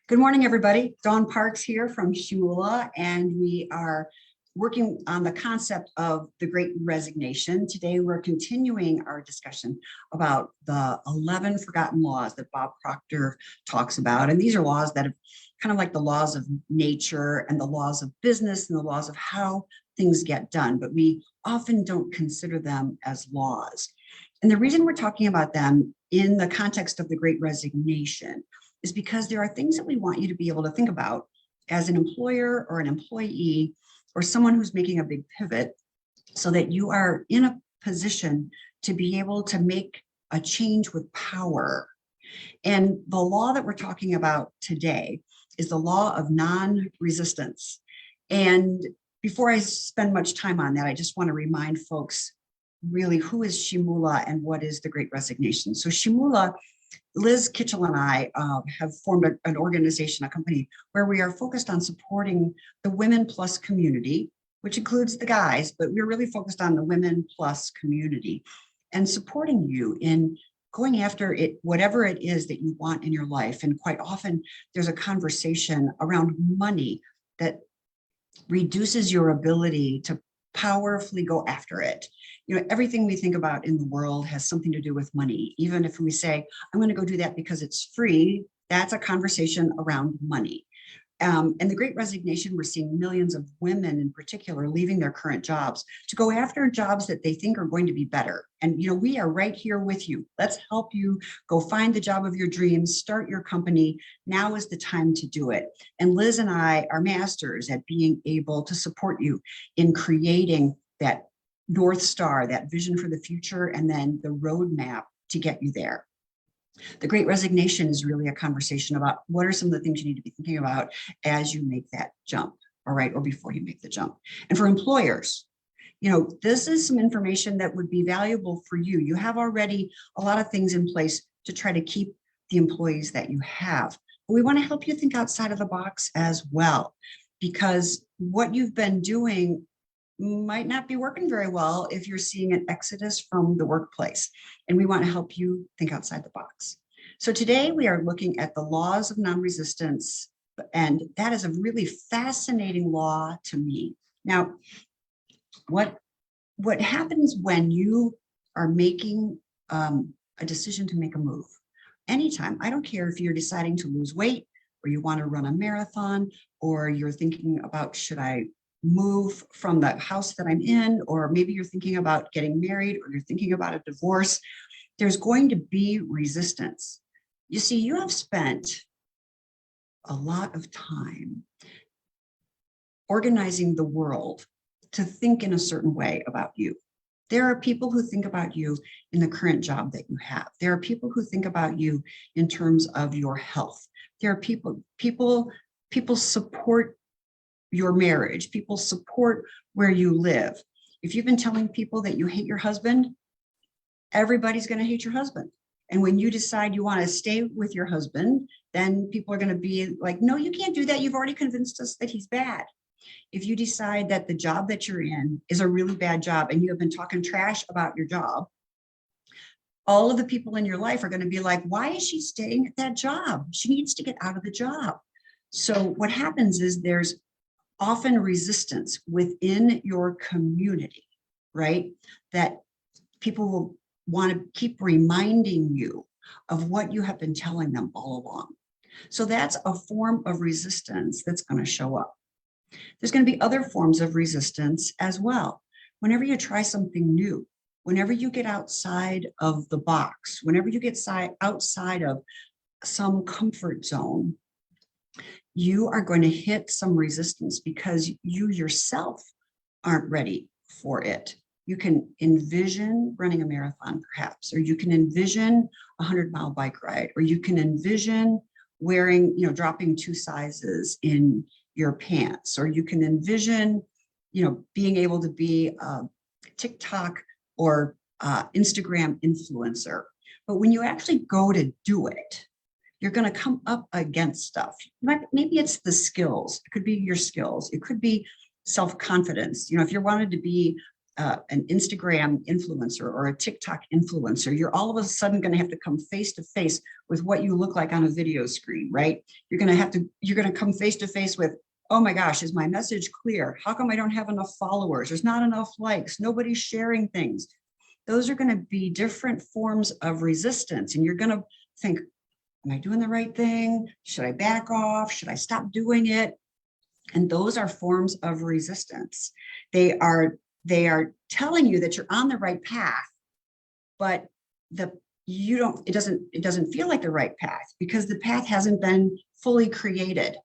Good morning, everybody. Dawn Parks here from Shula, and we are working on the concept of the Great Resignation. Today, we're continuing our discussion about the 11 forgotten laws that Bob Proctor talks about. And these are laws that have kind of like the laws of nature and the laws of business and the laws of how things get done, but we often don't consider them as laws. And the reason we're talking about them in the context of the Great Resignation is because there are things that we want you to be able to think about as an employer or an employee or someone who's making a big pivot so that you are in a position to be able to make a change with power. And the law that we're talking about today is the law of non-resistance. And before I spend much time on that, I just want to remind folks really who is Shimula and what is the Great Resignation. So Shimula, Liz Kitchell and I have formed an organization, a company, where we are focused on supporting the Women Plus community, which includes the guys, but we're really focused on the Women Plus community and supporting you in going after it, whatever it is that you want in your life. And quite often there's a conversation around money that reduces your ability to powerfully go after it. You know, everything we think about in the world has something to do with money. Even if we say, I'm going to go do that because it's free, that's a conversation around money. And the Great Resignation, we're seeing millions of women in particular leaving their current jobs to go after jobs that they think are going to be better. And, you know, we are right here with you. Let's help you go find the job of your dreams, start your company. Now is the time to do it. And Liz and I are masters at being able to support you in creating that North Star, that vision for the future, and then the roadmap to get you there. The Great Resignation is really a conversation about what are some of the things you need to be thinking about as you make that jump, all right, or before you make the jump. And for employers, you know, this is some information that would be valuable for you. You have already a lot of things in place to try to keep the employees that you have. But we want to help you think outside of the box as well, because what you've been doing might not be working very well if you're seeing an exodus from the workplace. And we want to help you think outside the box. So today we are looking at the laws of non-resistance, and that is a really fascinating law to me. Now, what happens when you are making a decision to make a move? Anytime, I don't care if you're deciding to lose weight or you want to run a marathon, or you're thinking about, should I move from the house that I'm in, or maybe you're thinking about getting married, or you're thinking about a divorce, there's going to be resistance. You see, you have spent a lot of time organizing the world to think in a certain way about you. There are people who think about you in the current job that you have. There are people who think about you in terms of your health. There are people support your marriage. People support where you live. If you've been telling people that you hate your husband, everybody's going to hate your husband. And when you decide you want to stay with your husband, then people are going to be like, no, you can't do that. You've already convinced us that he's bad. If you decide that the job that you're in is a really bad job and you have been talking trash about your job, all of the people in your life are going to be like, why is she staying at that job? She needs to get out of the job. So what happens is there's often resistance within your community, right? That people will want to keep reminding you of what you have been telling them all along. So that's a form of resistance that's going to show up. There's going to be other forms of resistance as well. Whenever you try something new, whenever you get outside of the box, whenever you get outside of some comfort zone, you are going to hit some resistance because you yourself aren't ready for it. You can envision running a marathon, perhaps, or you can envision a 100-mile bike ride, or you can envision wearing, you know, dropping 2 sizes in your pants, or you can envision, you know, being able to be a TikTok or Instagram influencer. But when you actually go to do it, you're going to come up against stuff. Maybe it's the skills. It could be your skills. It could be self-confidence. You know, if you wanted to be an Instagram influencer or a TikTok influencer, you're all of a sudden going to have to come face to face with what you look like on a video screen, right? You're going to come face to face with, oh my gosh, is my message clear? How come I don't have enough followers? There's not enough likes. Nobody's sharing things. Those are going to be different forms of resistance. And you're going to think, am I doing the right thing? Should I back off? Should I stop doing it? And those are forms of resistance. They are telling you that you're on the right path, but it doesn't feel like the right path because the path hasn't been fully created.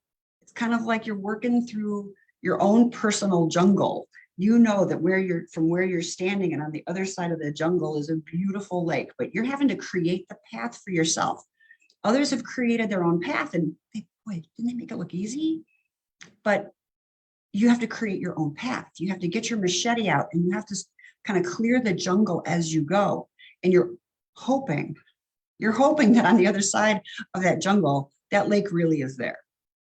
It's kind of like you're working through your own personal jungle. You know that from where you're standing and on the other side of the jungle is a beautiful lake, but you're having to create the path for yourself. Others have created their own path and boy, didn't they make it look easy? But you have to create your own path. You have to get your machete out and you have to kind of clear the jungle as you go. And you're hoping that on the other side of that jungle, that lake really is there,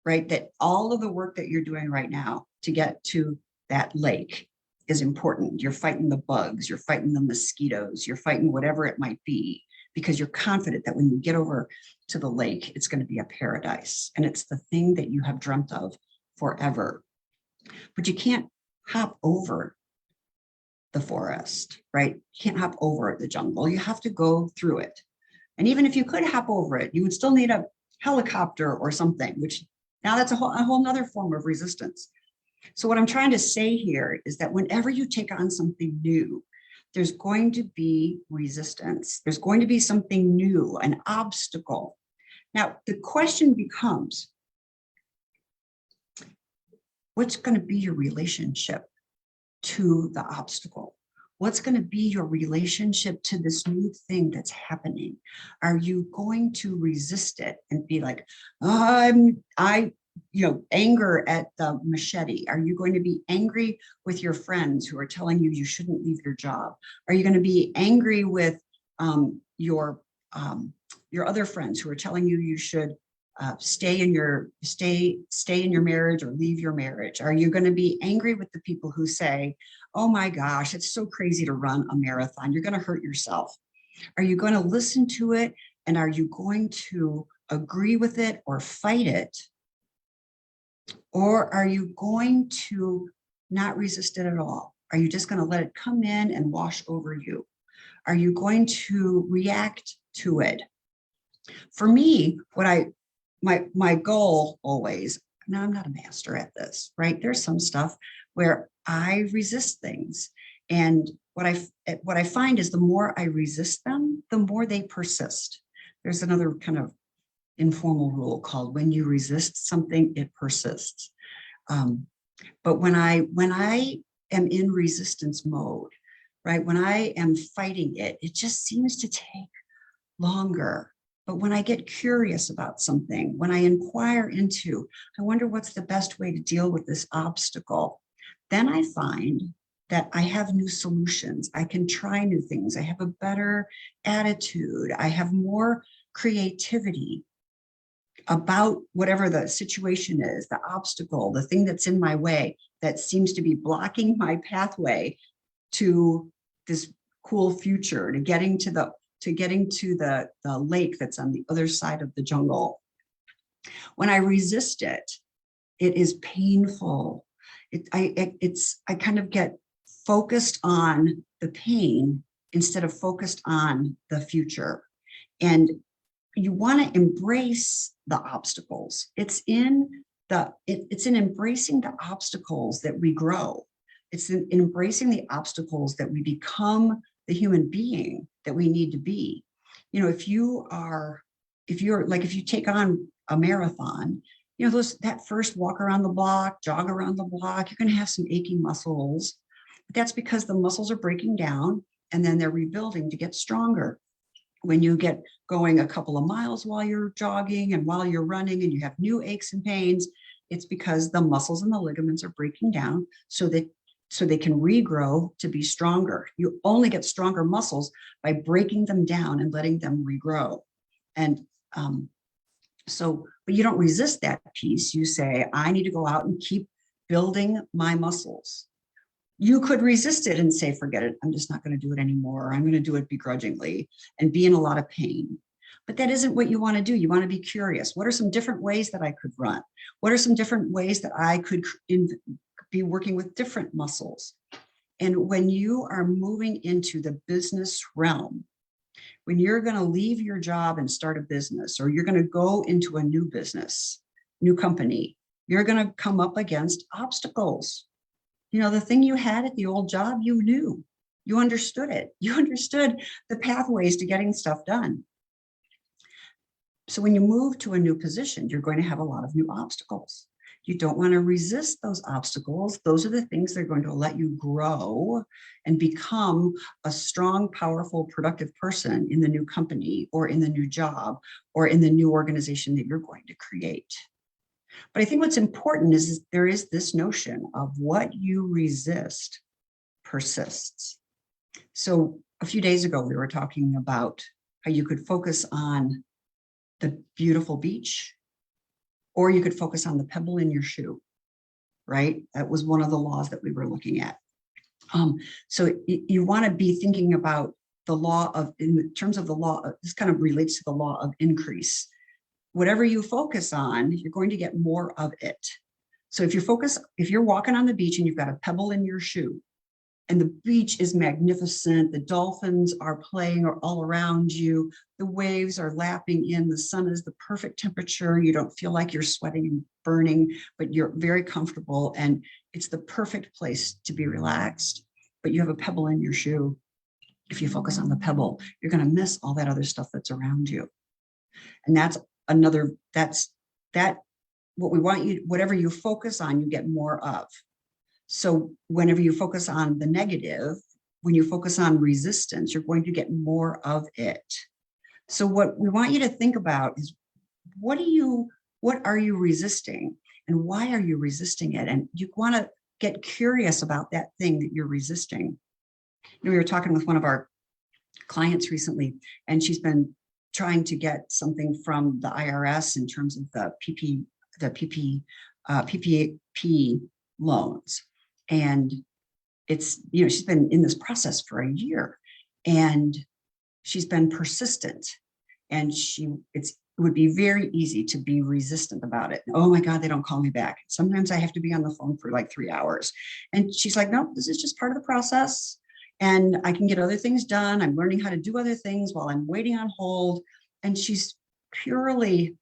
right? That all of the work that you're doing right now to get to that lake is important. You're fighting the bugs, you're fighting the mosquitoes, you're fighting whatever it might be, because you're confident that when you get over to the lake, it's going to be a paradise. And it's the thing that you have dreamt of forever. But you can't hop over the forest, right? You can't hop over the jungle. You have to go through it. And even if you could hop over it, you would still need a helicopter or something, which now that's a whole nother form of resistance. So what I'm trying to say here is that whenever you take on something new, there's going to be resistance. There's going to be something new, an obstacle. Now, the question becomes, what's going to be your relationship to the obstacle? What's going to be your relationship to this new thing that's happening? Are you going to resist it and be like, anger at the machete? Are you going to be angry with your friends who are telling you shouldn't leave your job? Are you going to be angry with your other friends who are telling you should stay in your marriage or leave your marriage? Are you going to be angry with the people who say, oh my gosh, it's so crazy to run a marathon, you're going to hurt yourself? Are you going to listen to it? And are you going to agree with it or fight it? Or are you going to not resist it at all? Are you just going to let it come in and wash over you? Are you going to react to it? For me, my goal always, now I'm not a master at this, right? There's some stuff where I resist things. And what I find is the more I resist them, the more they persist. There's another kind of informal rule called when you resist something, it persists. But when I am in resistance mode, right? When I am fighting it, it just seems to take longer. But when I get curious about something, when I inquire into, I wonder what's the best way to deal with this obstacle, then I find that I have new solutions. I can try new things. I have a better attitude. I have more creativity about whatever the situation is, the obstacle, the thing that's in my way that seems to be blocking my pathway to this cool future, to getting to the lake that's on the other side of the jungle. When I resist it, it is painful. I kind of get focused on the pain instead of focused on the future. And you want to embrace the obstacles. It's in embracing the obstacles that we grow. It's in embracing the obstacles that we become the human being that we need to be. You know, if you take on a marathon, you know, that first walk around the block, jog around the block, you're going to have some aching muscles. But that's because the muscles are breaking down and then they're rebuilding to get stronger. When you get going a couple of miles while you're jogging and while you're running and you have new aches and pains, it's because the muscles and the ligaments are breaking down so they can regrow to be stronger. You only get stronger muscles by breaking them down and letting them regrow. And but you don't resist that piece. You say, I need to go out and keep building my muscles. You could resist it and say, forget it, I'm just not going to do it anymore. I'm going to do it begrudgingly and be in a lot of pain. But that isn't what you want to do. You want to be curious. What are some different ways that I could run? What are some different ways that I could be working with different muscles? And when you are moving into the business realm, when you're going to leave your job and start a business, or you're going to go into a new business, new company, you're going to come up against obstacles. You know, the thing you had at the old job, you knew, you understood it. You understood the pathways to getting stuff done. So when you move to a new position, you're going to have a lot of new obstacles. You don't want to resist those obstacles. Those are the things that are going to let you grow and become a strong, powerful, productive person in the new company or in the new job or in the new organization that you're going to create. But I think what's important is there is this notion of what you resist persists. So a few days ago, we were talking about how you could focus on the beautiful beach, or you could focus on the pebble in your shoe, right? That was one of the laws that we were looking at. So you want to be thinking about the law of, in terms of the law, this kind of relates to the law of increase. Whatever you focus on, you're going to get more of it. So if you're walking on the beach and you've got a pebble in your shoe, and the beach is magnificent, the dolphins are playing all around you, the waves are lapping in, the sun is the perfect temperature, you don't feel like you're sweating and burning, but you're very comfortable, and it's the perfect place to be relaxed, but you have a pebble in your shoe. If you focus on the pebble, you're going to miss all that other stuff that's around you. And that's what we want you, whatever you focus on, you get more of. So whenever you focus on the negative, when you focus on resistance, you're going to get more of it. So what we want you to think about is, what are you resisting, and why are you resisting it? And you want to get curious about that thing that you're resisting. You know, we were talking with one of our clients recently, and she's been trying to get something from the IRS in terms of the PPP loans. And it's, you know, she's been in this process for a year, and she's been persistent, and it would be very easy to be resistant about it. Oh my God, they don't call me back. Sometimes I have to be on the phone for like 3 hours. And she's like, no, this is just part of the process. And I can get other things done. I'm learning how to do other things while I'm waiting on hold. And she's purely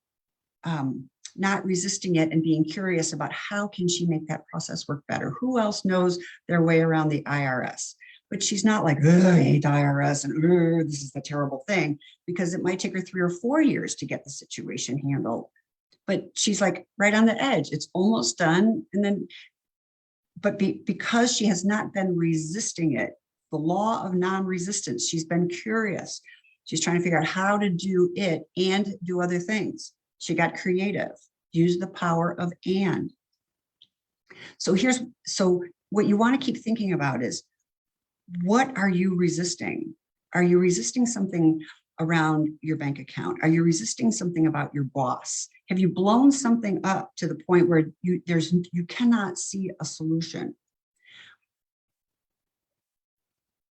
not resisting it and being curious about how can she make that process work better. Who else knows their way around the IRS? But she's not like, I hate the IRS and this is the terrible thing, because it might take her 3 or 4 years to get the situation handled. But she's like right on the edge. It's almost done. And then, but because she has not been resisting it, the law of non-resistance, she's been curious. She's trying to figure out how to do it and do other things. She got creative, used the power of and. So what you want to keep thinking about is, what are you resisting? Are you resisting something around your bank account? Are you resisting something about your boss? Have you blown something up to the point where you cannot see a solution?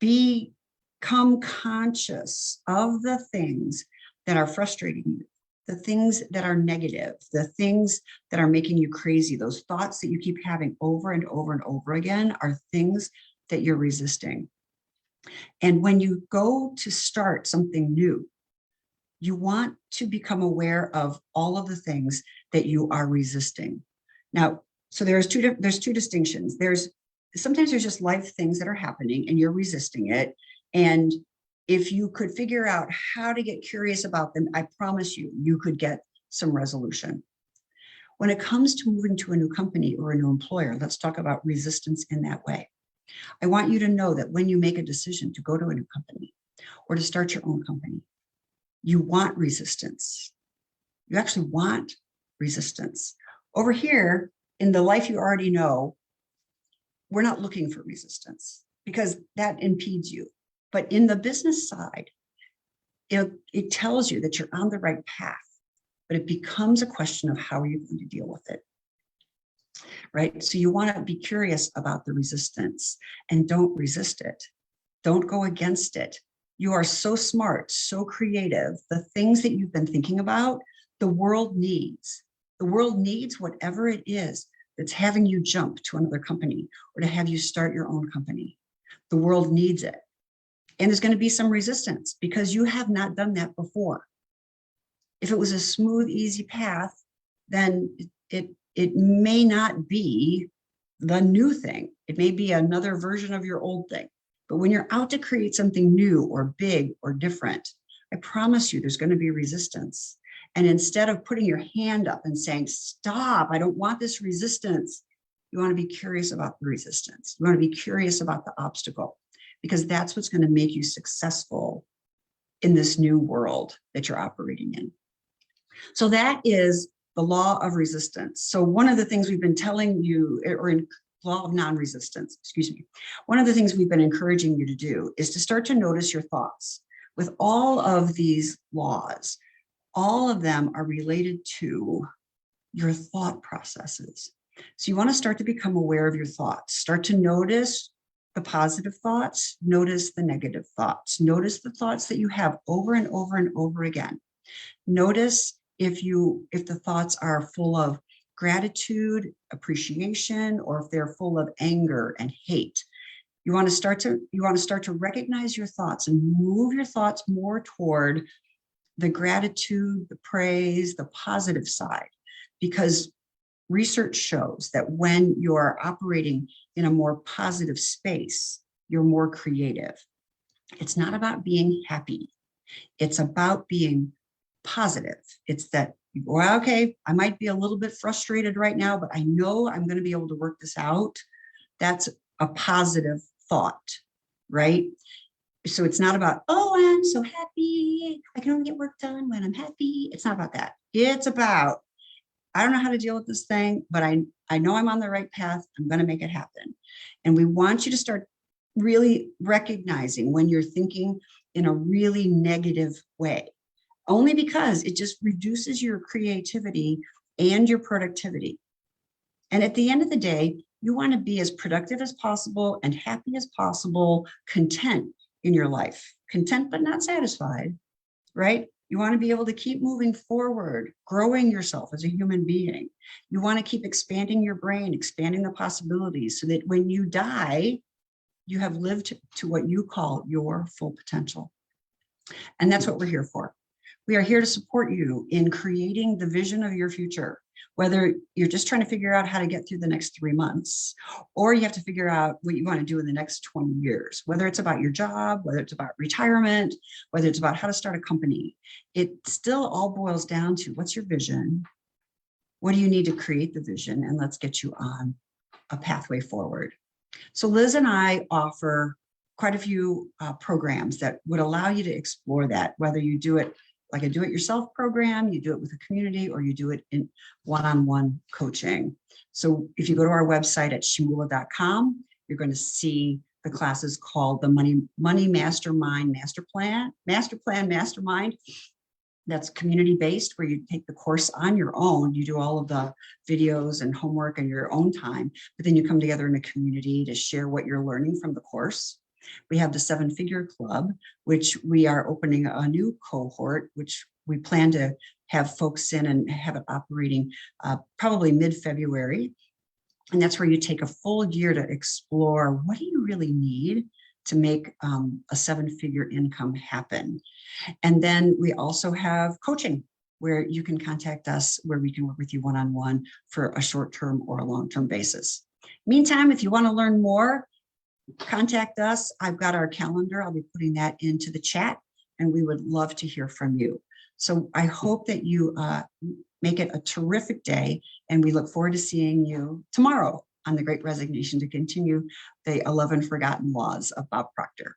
Become conscious of the things that are frustrating you, the things that are negative, the things that are making you crazy. Those thoughts that you keep having over and over and over again are things that you're resisting. And when you go to start something new, you want to become aware of all of the things that you are resisting. Now, so there's two distinctions. Sometimes there's just life things that are happening and you're resisting it. And if you could figure out how to get curious about them, I promise you could get some resolution. When it comes to moving to a new company or a new employer, let's talk about resistance in that way. I want you to know that when you make a decision to go to a new company or to start your own company, you want resistance. You actually want resistance. Over here, in the life you already know, we're not looking for resistance because that impedes you. But in the business side, it tells you that you're on the right path, but it becomes a question of how are you going to deal with it. right? So you want to be curious about the resistance and don't resist it. Don't go against it. You are so smart, so creative. The things that you've been thinking about, the world needs. The world needs whatever it is that's having you jump to another company or to have you start your own company. The world needs it. And there's going to be some resistance because you have not done that before. If it was a smooth, easy path, then it may not be the new thing. It may be another version of your old thing. But when you're out to create something new or big or different, I promise you there's going to be resistance. And instead of putting your hand up and saying, stop, I don't want this resistance, you want to be curious about the resistance. You want to be curious about the obstacle, because that's what's going to make you successful in this new world that you're operating in. So that is the law of resistance. So one of the things we've been telling you, or in law of non-resistance, excuse me, one of the things we've been encouraging you to do is to start to notice your thoughts. With all of these laws, all of them are related to your thought processes. So you want to start to become aware of your thoughts. Start to notice the positive thoughts, notice the negative thoughts, notice the thoughts that you have over and over and over again. Notice if the thoughts are full of gratitude, appreciation, or if they're full of anger and hate. You want to start to recognize your thoughts and move your thoughts more toward the gratitude, the praise, the positive side, because research shows that when you're operating in a more positive space, you're more creative. It's not about being happy. It's about being positive. It's that, well, okay, I might be a little bit frustrated right now, but I know I'm going to be able to work this out. That's a positive thought, right? So it's not about, oh, I'm so happy, I can only get work done when I'm happy. It's not about that. It's about, I don't know how to deal with this thing, but I know I'm on the right path. I'm going to make it happen. And we want you to start really recognizing when you're thinking in a really negative way, only because it just reduces your creativity and your productivity. And at the end of the day, you want to be as productive as possible and happy as possible, content in your life, content but not satisfied, right? You want to be able to keep moving forward, growing yourself as a human being. You want to keep expanding your brain, expanding the possibilities so that when you die, you have lived to what you call your full potential. And that's what we're here for. We are here to support you in creating the vision of your future, whether you're just trying to figure out how to get through the next 3 months, or you have to figure out what you want to do in the next 20 years, whether it's about your job, whether it's about retirement, whether it's about how to start a company. It still all boils down to what's your vision? What do you need to create the vision? And let's get you on a pathway forward. So Liz and I offer quite a few programs that would allow you to explore that, whether you do it like a do-it-yourself program, you do it with a community, or you do it in one-on-one coaching. So if you go to our website at shimula.com, you're going to see the classes called the Money Mastermind Mastermind. That's community-based, where you take the course on your own. You do all of the videos and homework in your own time, but then you come together in a community to share what you're learning from the course. We have the 7-Figure Club, which we are opening a new cohort, which we plan to have folks in and have it operating probably mid-February. And that's where you take a full year to explore, what do you really need to make a 7-figure income happen? And then we also have coaching, where you can contact us, where we can work with you one-on-one for a short-term or a long-term basis. Meantime, if you want to learn more, contact us. I've got our calendar. I'll be putting that into the chat, and we would love to hear from you. So I hope that you make it a terrific day, and we look forward to seeing you tomorrow on The Great Resignation to continue the 11 forgotten laws of Bob Proctor.